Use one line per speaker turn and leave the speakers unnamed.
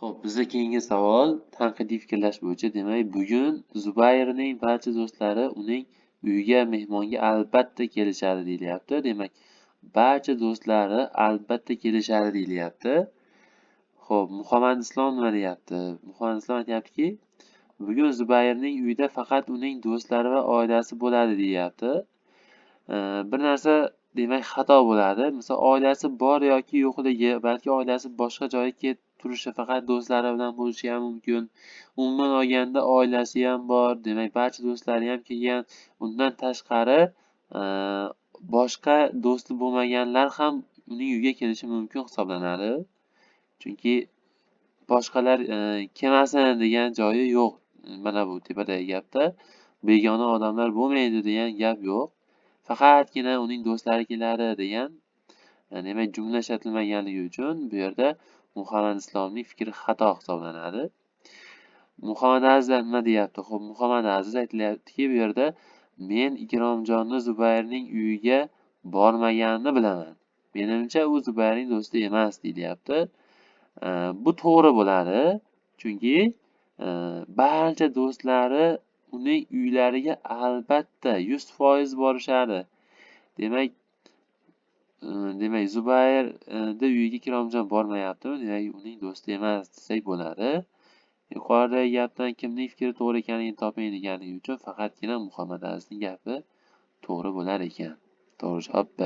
Xo'p, bizda keyingi savol tanqidiy fikrlash bo'yicha. Demak, bugun Zubayrning barcha do'stlari uning uyiga mehmonga albatta kelishadi deyilyapti. Demak, barcha do'stlari albatta kelishadi deyilyapti. Xo'p, Muhammad Islom nima deyapti? Muhammad Islom aytayaptiki, bugun Zubayrning uyida faqat uning do'stlari va oilasi bo'ladi deyapti. Bir narsa demak xato bo'ladi. Misol oilasi bor yoki yo'qligi, balki oilasi boshqa joyga ketib turishi, faqat do'stlari bilan bo'lishi ham mumkin. Umuman olganda oilasi ham bor, demak barcha do'stlari ham kelgan. Undan tashqari boshqa do'sti bo'lmaganlar ham uning uyiga kelishi mumkin hisoblanadi. Chunki boshqalar kelmasin degan joyi yo'q. Mana bu tepadagi gapda begona odamlar bo'lmaydi degan gap yo'q. Faqatgina uning do'stlari keladi degan demak jumla ishlatilmaganligi uchun bu yerda Muhammad Islomning fikri xato hisoblanadi. Muhammad Aziz nima deyapti? Xo'p, Muhammad Aziz aytilyaptiki, bu yerda men Ikromjonni Zubayrning uyiga bormaganini bilaman. Menimcha u Zubayrning do'sti emas deyilyapti. Bu to'g'ri bo'ladi. Chunki barcha do'stlari uning uylariga albatta 100% borishadi. Demak, Zubayrni uyiga Ikromjon bormayaptimi? Demak, uning do'sti emas desak bo'ladi. Yuqoridagi gapdan kimning fikri to'g'ri ekanligini toping deganligi uchun faqatgina Muhammad Azizning gapi to'g'ri bo'lar ekan. To'g'ri javob B.